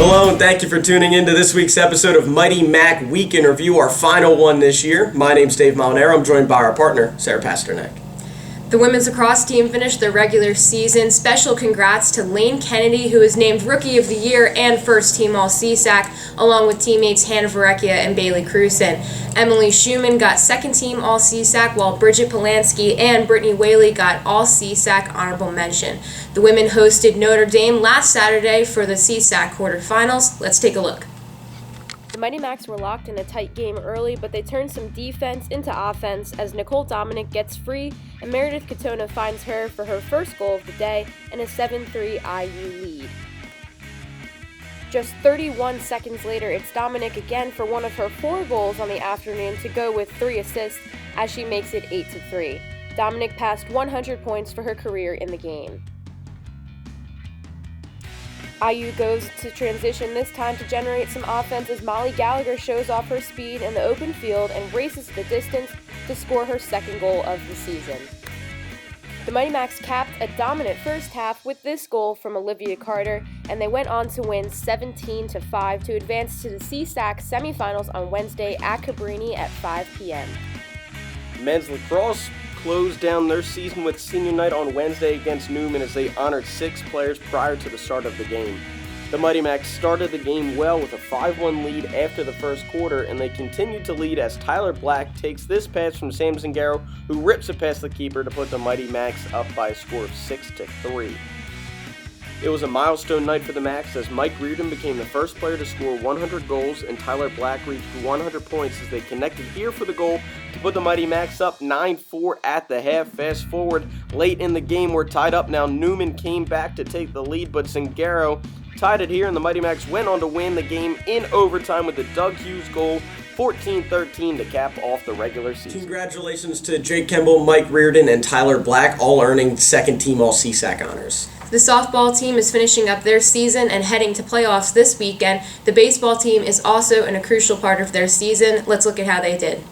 Hello, and thank you for tuning in to this week's episode of Mighty Mac Week in Review, our final one this year. My name's Dave Molinaro. I'm joined by our partner, Sarah Pasternak. The women's lacrosse team finished their regular season. Special congrats to Lane Kennedy, who was named Rookie of the Year and First Team All-CSAC, along with teammates Hannah Varecchia and Bailey Cruson. Emily Schumann got Second Team All-CSAC, while Bridget Polanski and Brittany Whaley got All-CSAC Honorable Mention. The women hosted Notre Dame last Saturday for the CSAC quarterfinals. Let's take a look. The Mighty Macs were locked in a tight game early, but they turned some defense into offense as Nicole Dominic gets free and Meredith Katona finds her for her first goal of the day and a 7-3 IU lead. Just 31 seconds later, it's Dominic again for one of her 4 goals on the afternoon to go with 3 assists as she makes it 8-3. Dominic passed 100 points for her career in the game. IU goes to transition this time to generate some offense as Molly Gallagher shows off her speed in the open field and races the distance to score her second goal of the season. The Mighty Macs capped a dominant first half with this goal from Olivia Carter, and they went on to win 17-5 to advance to the CSAC semifinals on Wednesday at Cabrini at 5 p.m. Men's lacrosse closed down their season with senior night on Wednesday against Newman as they honored 6 players prior to the start of the game. The Mighty Macs started the game well with a 5-1 lead after the first quarter, and they continued to lead as Tyler Black takes this pass from Sam Zingaro, who rips it past the keeper to put the Mighty Macs up by a score of 6-3. It was a milestone night for the Macs as Mike Reardon became the first player to score 100 goals and Tyler Black reached 100 points as they connected here for the goal to put the Mighty Macs up 9-4 at the half. Fast forward, late in the game, we're tied up now. Newman came back to take the lead, but Zingaro tied it here, and the Mighty Macs went on to win the game in overtime with the Doug Hughes goal, 14-13 to cap off the regular season. Congratulations to Jake Kemble, Mike Reardon, and Tyler Black, all earning Second Team All-CSAC honors. The softball team is finishing up their season and heading to playoffs this weekend. The baseball team is also in a crucial part of their season. Let's look at how they did.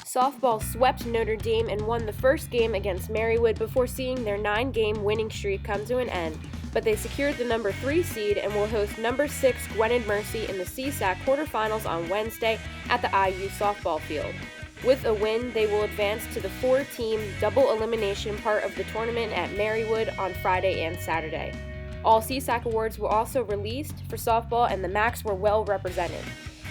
Softball swept Notre Dame and won the first game against Marywood before seeing their 9-game winning streak come to an end. But they secured the number 3 seed and will host number 6 Gwinnett Mercy in the CSAC quarterfinals on Wednesday at the IU softball field. With a win, they will advance to the 4-team double elimination part of the tournament at Marywood on Friday and Saturday. All CSAC awards were also released for softball, and the Macs were well represented.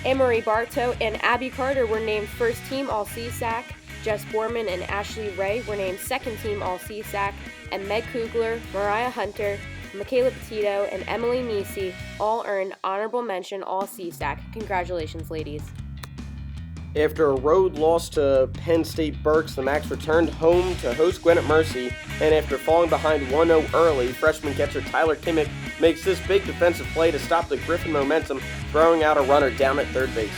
Anne-Marie Bartow and Abby Carter were named First Team All-CSAC, Jess Borman and Ashley Ray were named Second Team All-CSAC, and Meg Kugler, Mariah Hunter, Michaela Petito, and Emily Nisi all earned Honorable Mention All-CSAC. Congratulations, ladies. After a road loss to Penn State Berks, the Macs returned home to host Gwinnett Mercy, and after falling behind 1-0 early, freshman catcher Tyler Kimmick makes this big defensive play to stop the Griffin momentum, throwing out a runner down at third base.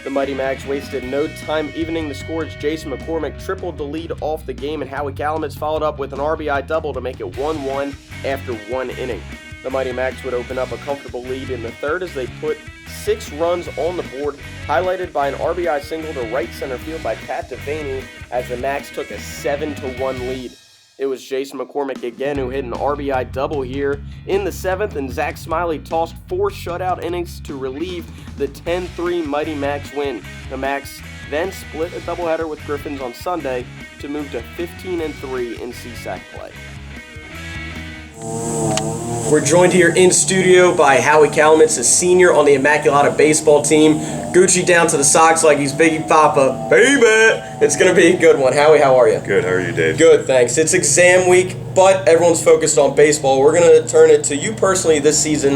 The Mighty Macs wasted no time evening the score as Jason McCormick tripled the lead off the game, and Howie Calumet followed up with an RBI double to make it 1-1 after 1 inning. The Mighty Macs would open up a comfortable lead in the third as they put 6 runs on the board, highlighted by an RBI single to right center field by Pat Devaney as the Macs took a 7-1 lead. It was Jason McCormick again who hit an RBI double here in the 7th, and Zach Smiley tossed 4 shutout innings to relieve the 10-3 Mighty Macs win. The Macs then split a doubleheader with Griffins on Sunday to move to 15-3 in CSAC play. We're joined here in studio by Howie Calumet, a senior on the Immaculata baseball team. Gucci down to the socks like he's Biggie Papa. Baby! It's going to be a good one. Howie, how are you? Good. How are you, Dave? Good, thanks. It's exam week, but everyone's focused on baseball. We're going to turn it to you personally this season.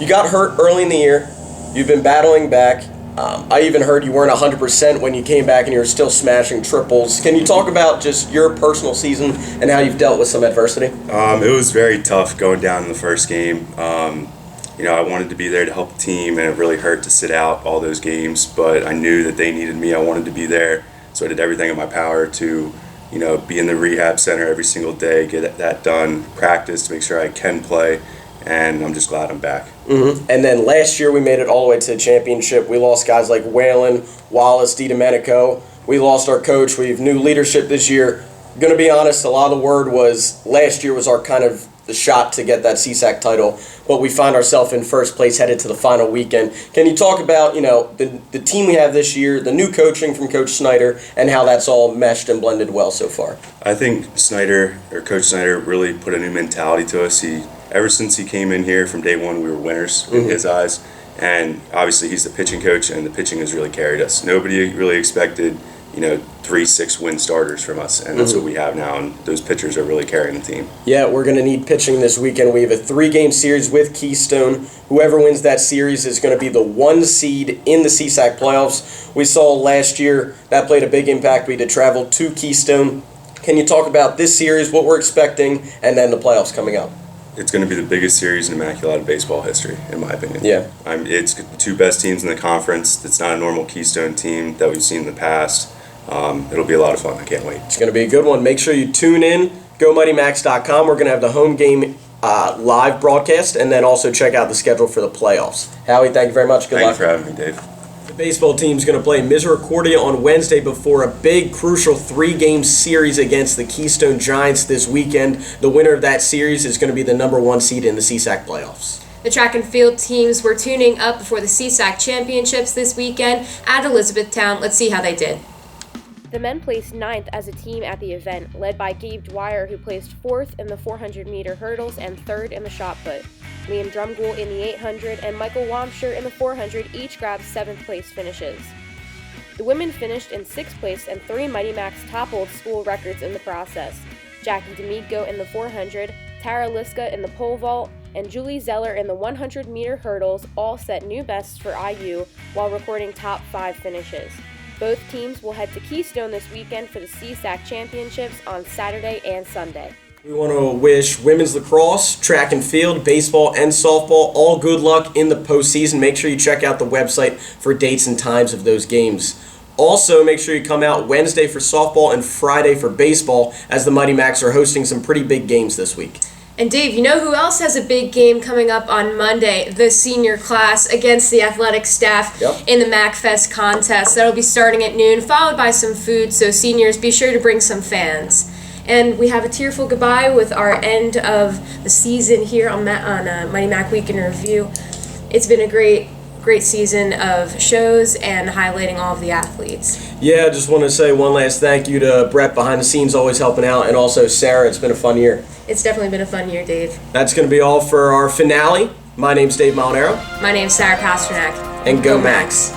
You got hurt early in the year. You've been battling back. I even heard you weren't 100% when you came back and you were still smashing triples. Can you talk about just your personal season and how you've dealt with some adversity? It was very tough going down in the first game. I wanted to be there to help the team, and it really hurt to sit out all those games, but I knew that they needed me. I wanted to be there, so I did everything in my power to, be in the rehab center every single day, get that done, practice to make sure I can play, and I'm just glad I'm back. Mm-hmm. And then last year we made it all the way to the championship. We lost guys like Whalen, Wallace, DiDomenico. We lost our coach. We have new leadership this year. Going to be honest, a lot of the word was last year was our kind of the shot to get that CSAC title, but we find ourselves in first place headed to the final weekend. Can you talk about, the team we have this year, the new coaching from Coach Snyder, and how that's all meshed and blended well so far? I think Coach Snyder really put a new mentality to us. Ever since he came in here from day one, we were winners in his eyes. And obviously he's the pitching coach, and the pitching has really carried us. Nobody really expected, 3 6-win starters from us, and that's what we have now, and those pitchers are really carrying the team. Yeah, we're going to need pitching this weekend. We have a 3-game series with Keystone. Whoever wins that series is going to be the 1 seed in the CSAC playoffs. We saw last year that played a big impact. We had to travel to Keystone. Can you talk about this series, what we're expecting, and then the playoffs coming up? It's going to be the biggest series in Immaculata baseball history, in my opinion. Yeah. It's the 2 best teams in the conference. It's not a normal Keystone team that we've seen in the past. It'll be a lot of fun. I can't wait. It's going to be a good one. Make sure you tune in. GoMightyMax.com. We're going to have the home game live broadcast, and then also check out the schedule for the playoffs. Howie, thank you very much. Good luck. Thank you for having me, Dave. The baseball team is going to play Misericordia on Wednesday before a big, crucial 3-game series against the Keystone Giants this weekend. The winner of that series is going to be the number 1 seed in the CSAC playoffs. The track and field teams were tuning up before the CSAC championships this weekend at Elizabethtown. Let's see how they did. The men placed 9th as a team at the event, led by Gabe Dwyer, who placed 4th in the 400-meter hurdles and 3rd in the shot put. Liam Drumgoole in the 800 and Michael Wamscher in the 400 each grabbed 7th place finishes. The women finished in 6th place, and 3 Mighty Macs toppled school records in the process. Jackie D'Amico in the 400, Tara Liska in the pole vault, and Julie Zeller in the 100-meter hurdles all set new bests for IU while recording top 5 finishes. Both teams will head to Keystone this weekend for the CSAC championships on Saturday and Sunday. We want to wish women's lacrosse, track and field, baseball, and softball all good luck in the postseason. Make sure you check out the website for dates and times of those games. Also, make sure you come out Wednesday for softball and Friday for baseball, as the Mighty Macs are hosting some pretty big games this week. And Dave, you know who else has a big game coming up on Monday? The senior class against the athletic staff in the MacFest contest. That'll be starting at noon, followed by some food, so seniors, be sure to bring some fans. And we have a tearful goodbye with our end of the season here on Mighty Mac Week in Review. It's been a great season of shows and highlighting all of the athletes. Yeah, I just want to say one last thank you to Brett behind the scenes, always helping out, and also Sarah. It's been a fun year. It's definitely been a fun year, Dave. That's going to be all for our finale. My name's Dave Molinaro. My name's Sarah Pasternak. And go Max.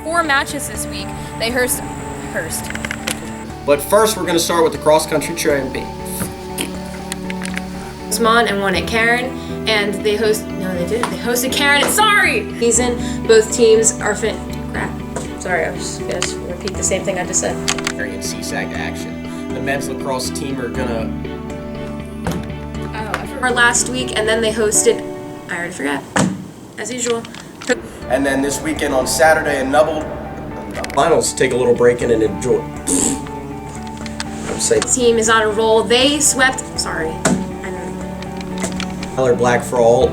4 matches this week. They Hearst. But first, we're going to start with the cross-country champion. Mon and one at Karen, and they hosted Karen. Season. Both teams are Sorry, I was just going to repeat the same thing I just said. In CSAC action. The men's lacrosse team are gonna. Or last week, and then they hosted. I already forgot. As usual. And then this weekend on Saturday in Nubble. Finals. Take a little break and enjoy. The team is on a roll. They swept. Color black for all.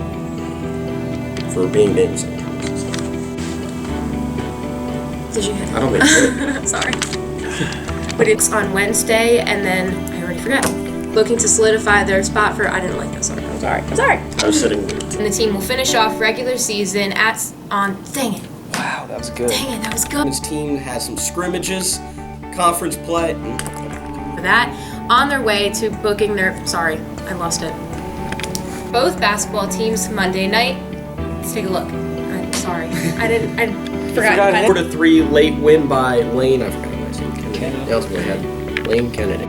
For being named sometimes. Did you hit? I don't think so. Sorry. But it's on Wednesday, and then I already forgot. Looking to solidify their spot for. I didn't like that. Sorry. I'm sorry. I was sitting. And the team will finish off regular season on. Dang it. Wow, that was good. Dang it, that was good. This team has some scrimmages, conference play. For that, on their way to booking their. Sorry, I lost it. Both basketball teams Monday night. Let's take a look. I'm sorry. I forgot. 4-3 late win by Lane. I forgot what I said. Kennedy. That was my head. Lane Kennedy.